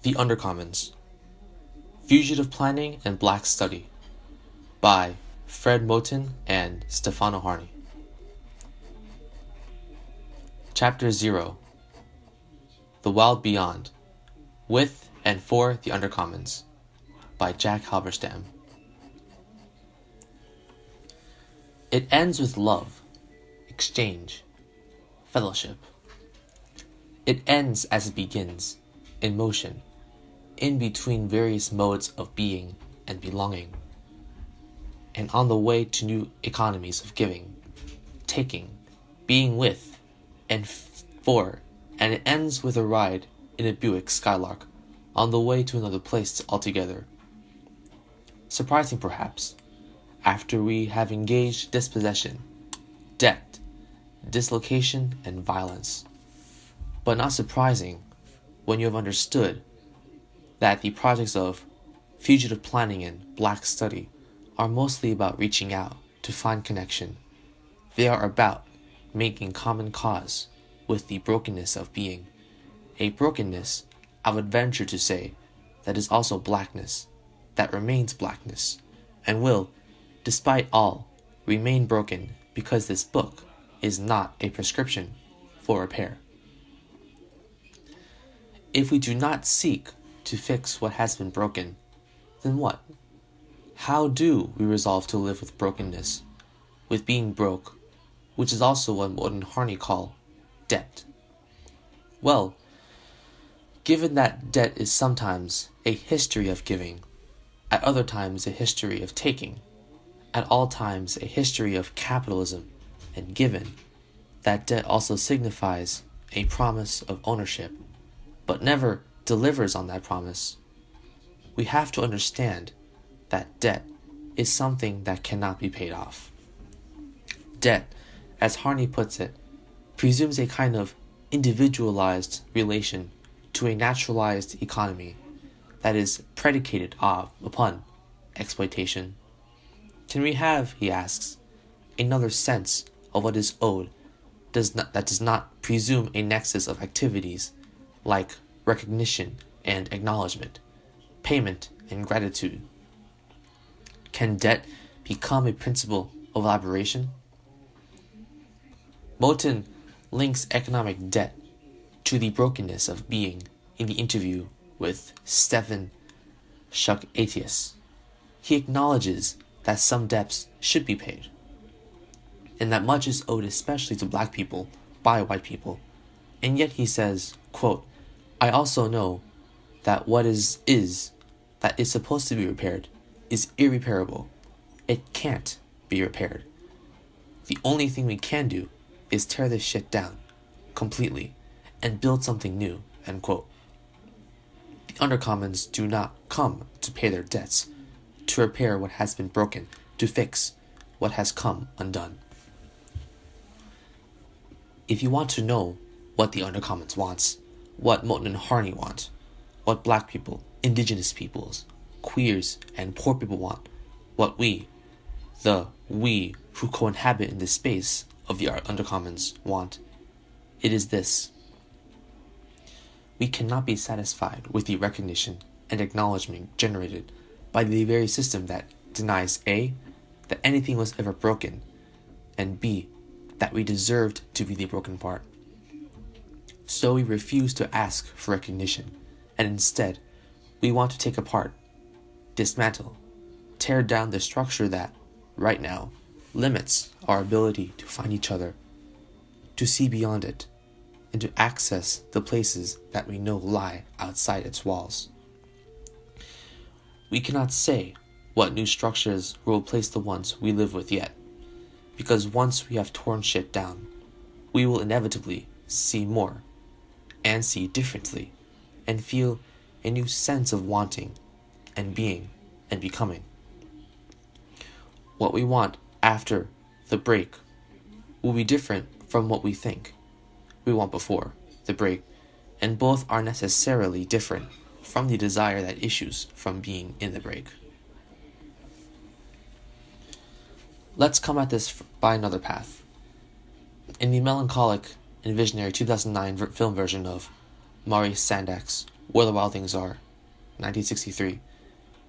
The Undercommons, Fugitive Planning and Black Study by Fred Moten and Stefano Harney. Chapter 0, The Wild Beyond, with and for the Undercommons by Jack Halberstam. It ends with love, exchange, fellowship. It ends as it begins, in motion, in between various modes of being and belonging, and on the way to new economies of giving, taking, being with, and for, and it ends with a ride in a Buick Skylark on the way to another place altogether. Surprising perhaps, after we have engaged dispossession, debt, dislocation, and violence, but not surprising when you have understood that the projects of fugitive planning and black study are mostly about reaching out to find connection. They are about making common cause with the brokenness of being, a brokenness, I would venture to say, that is also blackness, that remains blackness, and will, despite all, remain broken because this book is not a prescription for repair. If we do not seek to fix what has been broken, then what? How do we resolve to live with brokenness, with being broke, which is also what Moten and Harney call debt? Well, given that debt is sometimes a history of giving, at other times a history of taking, at all times a history of capitalism, and given that debt also signifies a promise of ownership, but never delivers on that promise, we have to understand that debt is something that cannot be paid off. Debt, as Harney puts it, presumes a kind of individualized relation to a naturalized economy that is predicated upon exploitation. Can we have, he asks, another sense of what is owed that does not presume a nexus of activities like recognition and acknowledgement, payment and gratitude? Can debt become a principle of elaboration? Moten links economic debt to the brokenness of being in the interview with Stefan Shuk-Atius. He acknowledges that some debts should be paid, and that much is owed especially to black people by white people, and yet he says, quote, I also know that what is that is supposed to be repaired is irreparable. It can't be repaired. The only thing we can do is tear this shit down completely and build something new, end quote. The Undercommons do not come to pay their debts, to repair what has been broken, to fix what has come undone. If you want to know what the Undercommons wants, what Moten and Harney want, what black people, indigenous peoples, queers, and poor people want, what we who co-inhabit in this space of the Undercommons want, it is this. We cannot be satisfied with the recognition and acknowledgement generated by the very system that denies A, that anything was ever broken, and B, that we deserved to be the broken part. So we refuse to ask for recognition, and instead, we want to take apart, dismantle, tear down the structure that, right now, limits our ability to find each other, to see beyond it, and to access the places that we know lie outside its walls. We cannot say what new structures will replace the ones we live with yet, because once we have torn shit down, we will inevitably see more, and see differently, and feel a new sense of wanting, and being, and becoming. What we want after the break will be different from what we think we want before the break, and both are necessarily different from the desire that issues from being in the break. Let's come at this by another path. In the melancholic and visionary 2009 film version of Maurice Sandak's Where the Wild Things Are, 1963.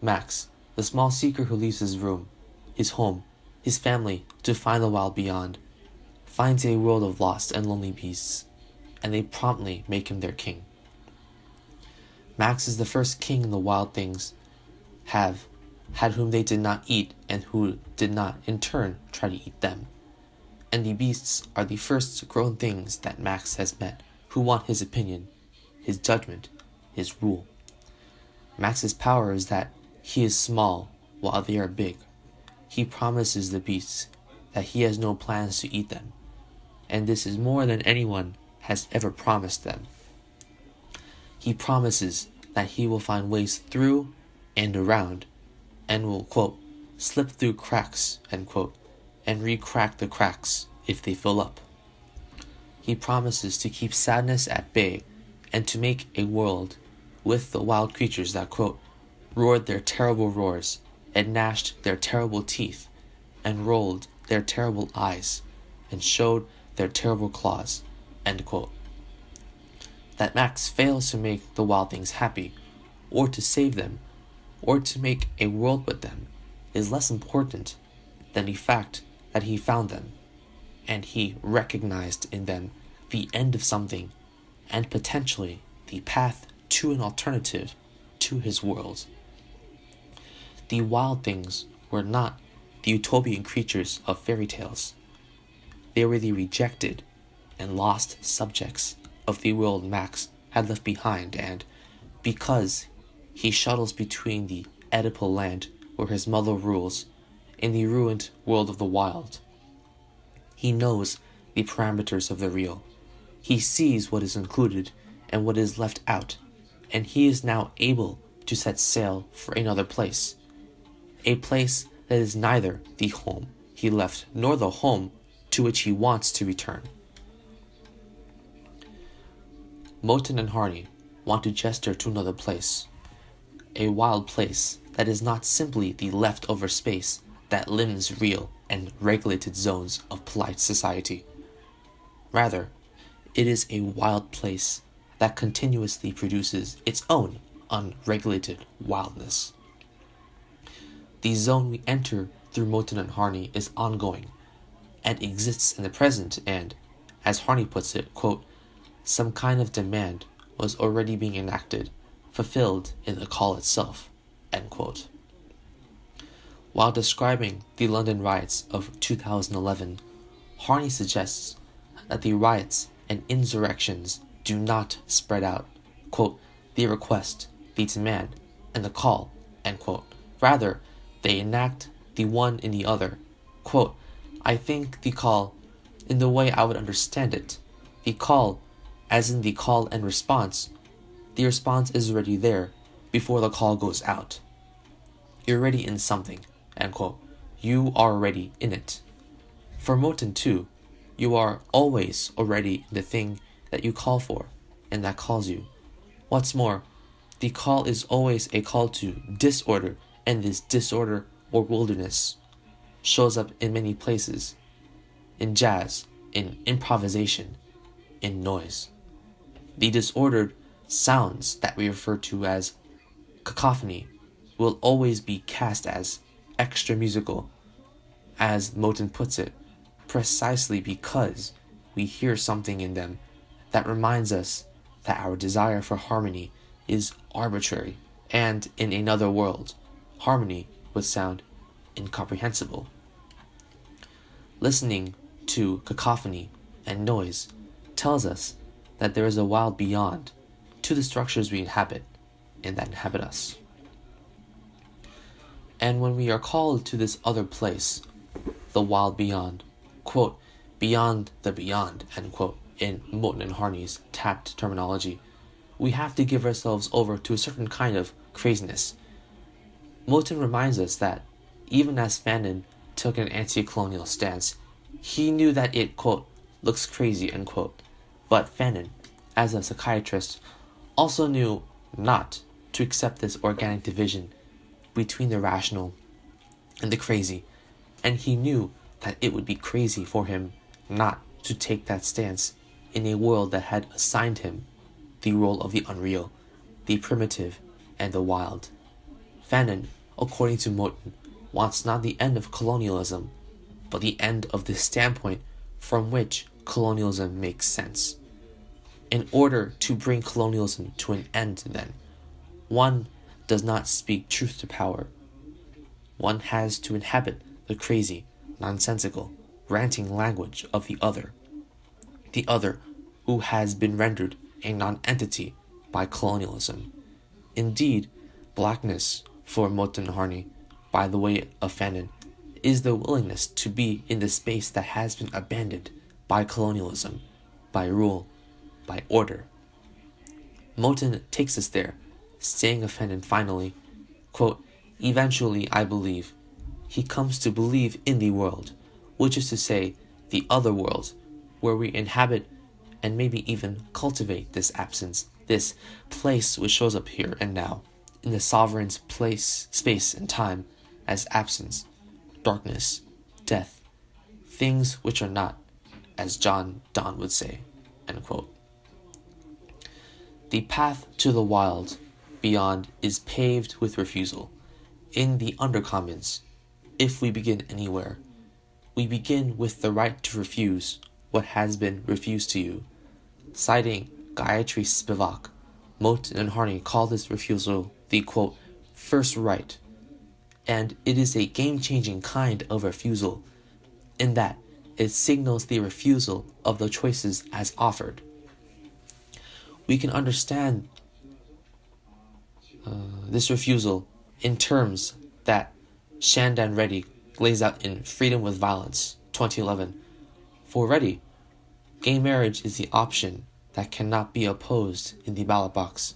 Max, the small seeker who leaves his room, his home, his family to find the wild beyond, finds a world of lost and lonely beasts, and they promptly make him their king. Max is the first king the wild things have had whom they did not eat and who did not in turn try to eat them. And the beasts are the first grown things that Max has met who want his opinion, his judgment, his rule. Max's power is that he is small while they are big. He promises the beasts that he has no plans to eat them, and this is more than anyone has ever promised them. He promises that he will find ways through and around, and will, quote, slip through cracks, end quote, and re-crack the cracks if they fill up. He promises to keep sadness at bay and to make a world with the wild creatures that, quote, roared their terrible roars and gnashed their terrible teeth and rolled their terrible eyes and showed their terrible claws, end quote. That Max fails to make the wild things happy, or to save them, or to make a world with them, is less important than the fact that he found them, and he recognized in them the end of something, and potentially the path to an alternative to his world. The wild things were not the utopian creatures of fairy tales. They were the rejected and lost subjects of the world Max had left behind, and because he shuttles between the Oedipal land where his mother rules and the ruined world of the wild, he knows the parameters of the real. He sees what is included and what is left out, and he is now able to set sail for another place, a place that is neither the home he left nor the home to which he wants to return. Moten and Harney want to gesture to another place, a wild place that is not simply the leftover space that limits real and regulated zones of polite society. Rather, it is a wild place that continuously produces its own unregulated wildness. The zone we enter through Moten and Harney is ongoing and exists in the present, and, as Harney puts it, quote, some kind of demand was already being enacted, fulfilled in the call itself, end quote. While describing the London riots of 2011, Harney suggests that the riots and insurrections do not spread out, quote, the request, the demand, and the call, end quote. Rather, they enact the one in the other. Quote, I think the call, in the way I would understand it, the call, as in the call and response, the response is already there before the call goes out. You're already in something, end quote. You are already in it. For Moten too, you are always already in the thing that you call for, and that calls you. What's more, the call is always a call to disorder, and this disorder or wilderness shows up in many places. In jazz, in improvisation, in noise. The disordered sounds that we refer to as cacophony will always be cast as extra musical, as Moten puts it, precisely because we hear something in them that reminds us that our desire for harmony is arbitrary, and in another world, harmony would sound incomprehensible. Listening to cacophony and noise tells us that there is a wild beyond to the structures we inhabit and that inhabit us. And when we are called to this other place, the wild beyond, quote, beyond the beyond, end quote, in Moten and Harney's tapped terminology, we have to give ourselves over to a certain kind of craziness. Moten reminds us that even as Fanon took an anti-colonial stance, he knew that it, quote, looks crazy, end quote. But Fanon, as a psychiatrist, also knew not to accept this organic division between the rational and the crazy, and he knew that it would be crazy for him not to take that stance in a world that had assigned him the role of the unreal, the primitive, and the wild. Fanon, according to Moten, wants not the end of colonialism, but the end of the standpoint from which colonialism makes sense. In order to bring colonialism to an end, then, one does not speak truth to power. One has to inhabit the crazy, nonsensical, ranting language of the other who has been rendered a non-entity by colonialism. Indeed, blackness, for Moten and Harney, by the way of Fanon, is the willingness to be in the space that has been abandoned by colonialism, by rule, by order. Moten takes us there, saying of Fanon finally, quote, "Eventually, I believe, he comes to believe in the world, which is to say, the other world, where we inhabit and maybe even cultivate this absence, this place which shows up here and now, in the sovereign's place, space, and time, as absence, darkness, death, things which are not, as John Donne would say." End quote. The path to the wild beyond is paved with refusal. In the Undercommons, if we begin anywhere, we begin with the right to refuse what has been refused to you. Citing Gayatri Spivak, Moten and Harney call this refusal the, quote, "first right," and it is a game-changing kind of refusal, in that it signals the refusal of the choices as offered. We can understand this refusal in terms that Shandan Reddy lays out in Freedom with Violence, 2011. For Reddy, gay marriage is the option that cannot be opposed in the ballot box.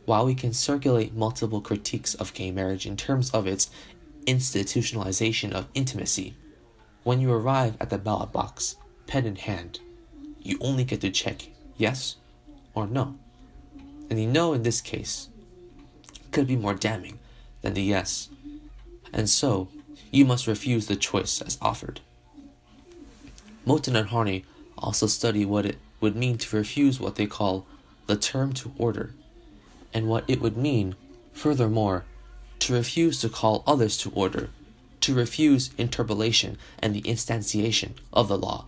While we can circulate multiple critiques of gay marriage in terms of its institutionalization of intimacy, when you arrive at the ballot box, pen in hand, you only get to check yes or no. And the no in this case could be more damning than the yes, and so you must refuse the choice as offered. Moten and Harney also study what it would mean to refuse what they call the term to order, and what it would mean, furthermore, to refuse to call others to order, to refuse interpolation and the instantiation of the law.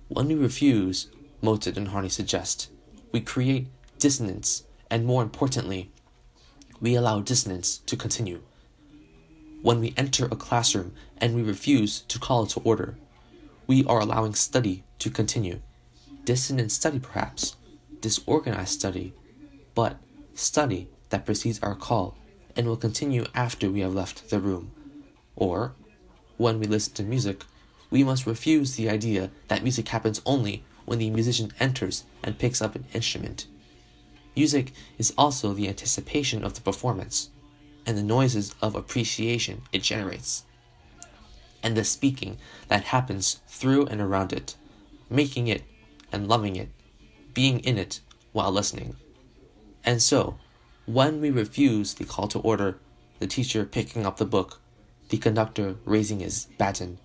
When we refuse, Moten and Harney suggest, we create dissonance, and more importantly, we allow dissonance to continue. When we enter a classroom and we refuse to call it to order, we are allowing study to continue. Dissonant study perhaps, disorganized study, but study that precedes our call and will continue after we have left the room. Or, when we listen to music, we must refuse the idea that music happens only when the musician enters and picks up an instrument. Music is also the anticipation of the performance, and the noises of appreciation it generates, and the speaking that happens through and around it, making it and loving it, being in it while listening. And so, when we refuse the call to order, the teacher picking up the book, the conductor raising his baton,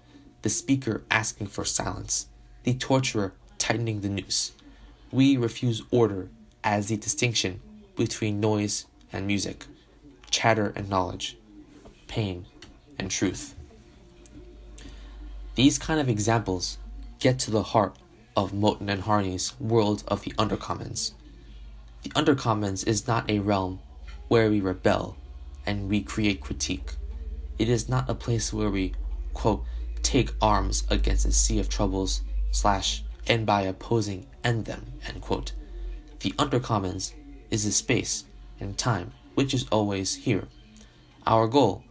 the speaker asking for silence, the torturer tightening the noose, we refuse order as the distinction between noise and music, chatter and knowledge, pain and truth. These kind of examples get to the heart of Moten and Harney's world of the Undercommons. The Undercommons is not a realm where we rebel and we create critique. It is not a place where we, quote, take arms against a sea of troubles, / and by opposing end them, end quote. The Undercommons is a space and time which is always here. Our goal,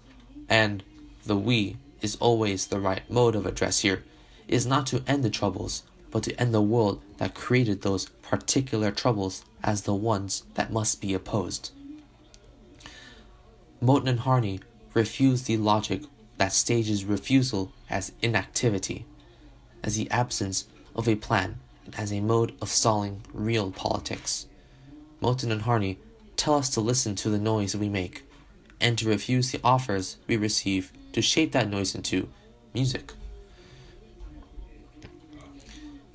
and the we is always the right mode of address here, is not to end the troubles, but to end the world that created those particular troubles as the ones that must be opposed. Moten and Harney refuse the logic that stages refusal as inactivity, as the absence of a plan, and as a mode of stalling real politics. Moten and Harney tell us to listen to the noise we make, and to refuse the offers we receive to shape that noise into music.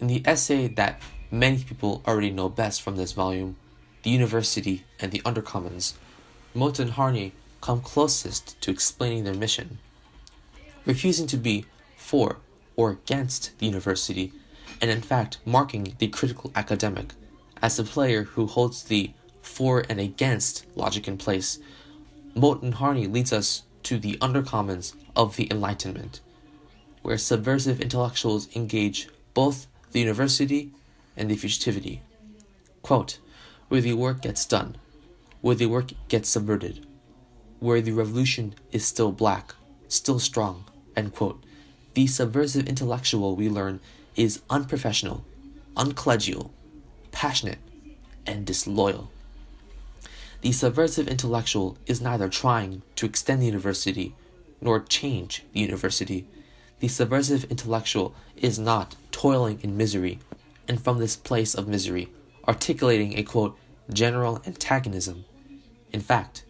In the essay that many people already know best from this volume, the university, and the Undercommons, Moten and Harney come closest to explaining their mission. Refusing to be for or against the university, and in fact marking the critical academic as the player who holds the for and against logic in place, Moten and Harney leads us to the Undercommons of the Enlightenment, where subversive intellectuals engage both the university and the fugitivity. Quote, where the work gets done, where the work gets subverted, where the revolution is still black, still strong, end quote. The subversive intellectual, we learn, is unprofessional, uncollegial, passionate, and disloyal. The subversive intellectual is neither trying to extend the university nor change the university. The subversive intellectual is not toiling in misery, and from this place of misery, articulating a, quote, general antagonism. In fact,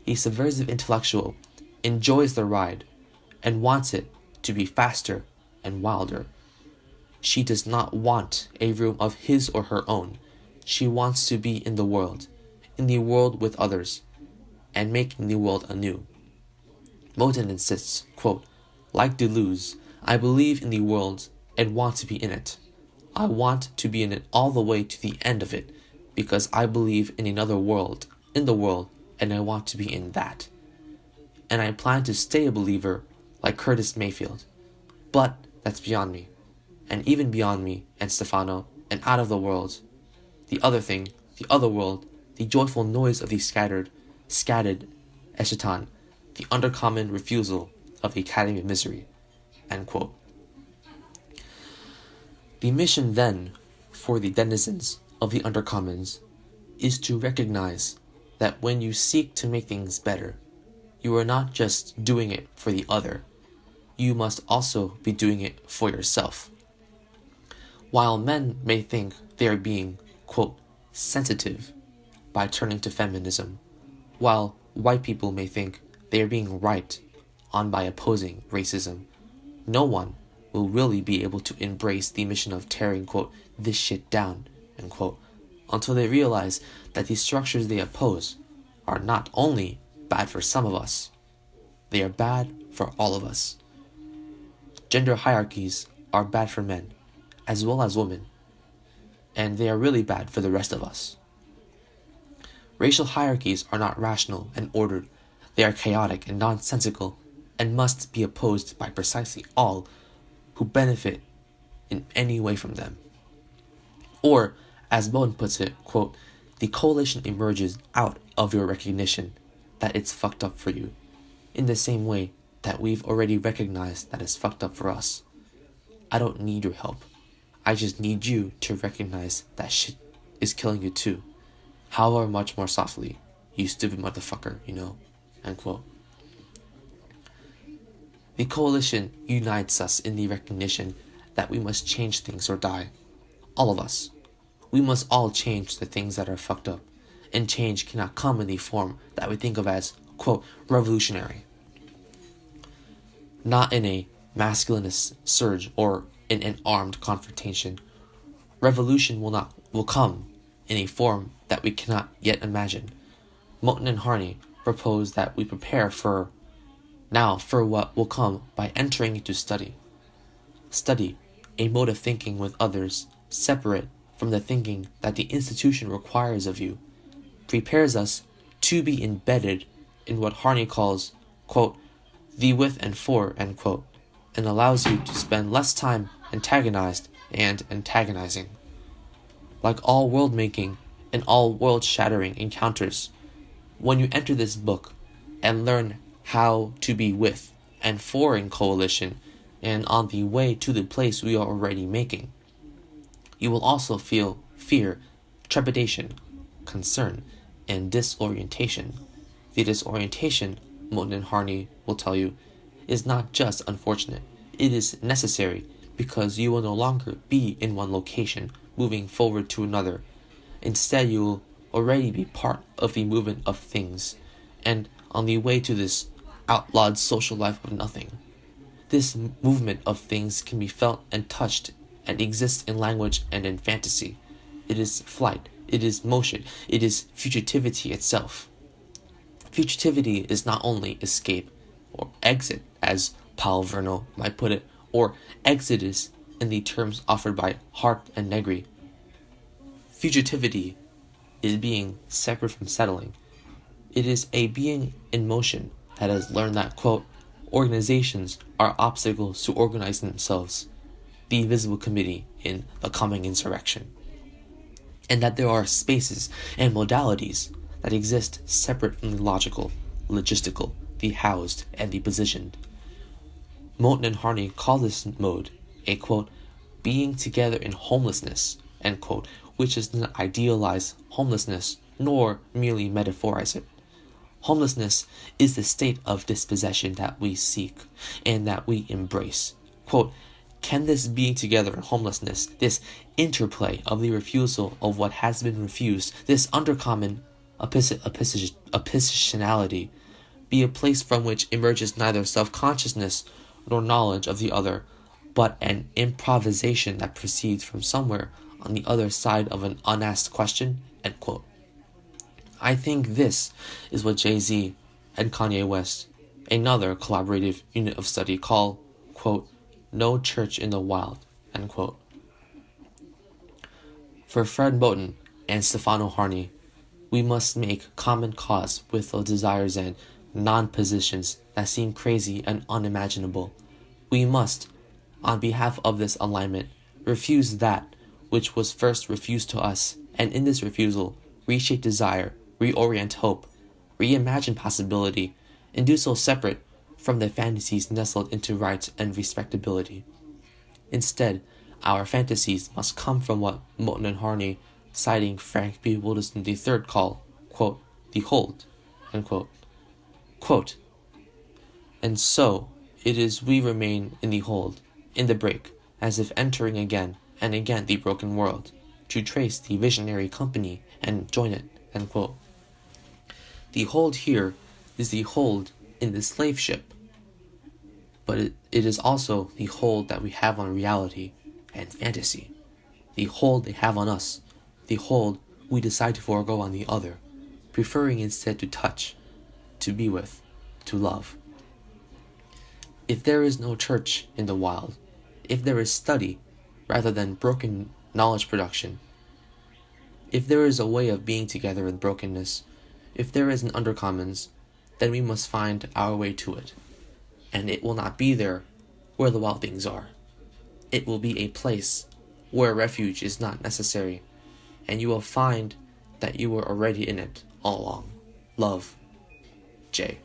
the subversive intellectual enjoys the ride and wants it to be faster and wilder. She does not want a room of his or her own. She wants to be in the world with others, and making the world anew. Moten insists, quote, like Deleuze, I believe in the world and want to be in it. I want to be in it all the way to the end of it, because I believe in another world, in the world, and I want to be in that. And I plan to stay a believer like Curtis Mayfield. But that's beyond me, and even beyond me and Stefano, and out of the world. The other thing, the other world, the joyful noise of the scattered eschaton, the undercommon refusal of the Academy of Misery. End quote. The mission then for the denizens of the Undercommons is to recognize that when you seek to make things better, you are not just doing it for the other, you must also be doing it for yourself. While men may think they are being, quote, sensitive by turning to feminism, while white people may think they are being right on by opposing racism, no one will really be able to embrace the mission of tearing, quote, this shit down, end quote, until they realize that the structures they oppose are not only bad for some of us, they are bad for all of us. Gender hierarchies are bad for men, as well as women, and they are really bad for the rest of us. Racial hierarchies are not rational and ordered. They are chaotic and nonsensical, and must be opposed by precisely all who benefit in any way from them. Or, as Moten puts it, quote, the coalition emerges out of your recognition that it's fucked up for you, in the same way that we've already recognized that it's fucked up for us. I don't need your help. I just need you to recognize that shit is killing you too. However much more softly, you stupid motherfucker, you know, end quote. The coalition unites us in the recognition that we must change things or die. All of us. We must all change the things that are fucked up, and change cannot come in the form that we think of as, quote, revolutionary. Not in a masculinist surge or in an armed confrontation. Revolution will come in a form that we cannot yet imagine. Moten and Harney propose that we prepare for what will come by entering into study. Study, a mode of thinking with others, separate from the thinking that the institution requires of you, prepares us to be embedded in what Harney calls, quote, the with and for, end quote, and allows you to spend less time antagonized and antagonizing. Like all world-making and all world-shattering encounters, when you enter this book and learn how to be with and for in coalition and on the way to the place we are already making, you will also feel fear, trepidation, concern, and disorientation. The disorientation, Moten and Harney will tell you, is not just unfortunate, it is necessary, because you will no longer be in one location moving forward to another. Instead, you will already be part of the movement of things, and on the way to this outlawed social life of nothing. This movement of things can be felt and touched, and exists in language and in fantasy. It is flight, It is motion. It is fugitivity itself. Fugitivity is not only escape or exit, as Paul Verno might put it, or exodus in the terms offered by Hart and Negri. Fugitivity is being separate from settling. It is a being in motion that has learned that, quote, organizations are obstacles to organizing themselves, the invisible committee in the coming insurrection, and that there are spaces and modalities that exist separate from the logical, logistical, the housed, and the positioned. Moten and Harney call this mode a, quote, being together in homelessness, end quote, which does not idealize homelessness nor merely metaphorize it. Homelessness is the state of dispossession that we seek and that we embrace. Quote, can this being together in homelessness, this interplay of the refusal of what has been refused, this undercommon oppositionality, be a place from which emerges neither self-consciousness nor knowledge of the other, but an improvisation that proceeds from somewhere on the other side of an unasked question, end quote. I think this is what Jay-Z and Kanye West, another collaborative unit of study, call, quote, no church in the wild, end quote. For Fred Moten and Stefano Harney, we must make common cause with those desires and non-positions that seem crazy and unimaginable. We must, on behalf of this alignment, refuse that which was first refused to us, and in this refusal, reshape desire, reorient hope, reimagine possibility, and do so separate from the fantasies nestled into rights and respectability. Instead, our fantasies must come from what Moten and Harney, citing Frank B. Wilderson III, call, quote, the hold, end quote. Quote, and so it is we remain in the hold, in the break, as if entering again and again the broken world, to trace the visionary company and join it, end quote. The hold here is the hold in the slave ship, but it is also the hold that we have on reality and fantasy, the hold they have on us, the hold we decide to forego on the other, preferring instead to touch, to be with, to love. If there is no church in the wild, if there is study rather than broken knowledge production, if there is a way of being together in brokenness, if there is an Undercommons, then we must find our way to it. And it will not be there where the wild things are. It will be a place where refuge is not necessary, and you will find that you were already in it all along. Love, Jay.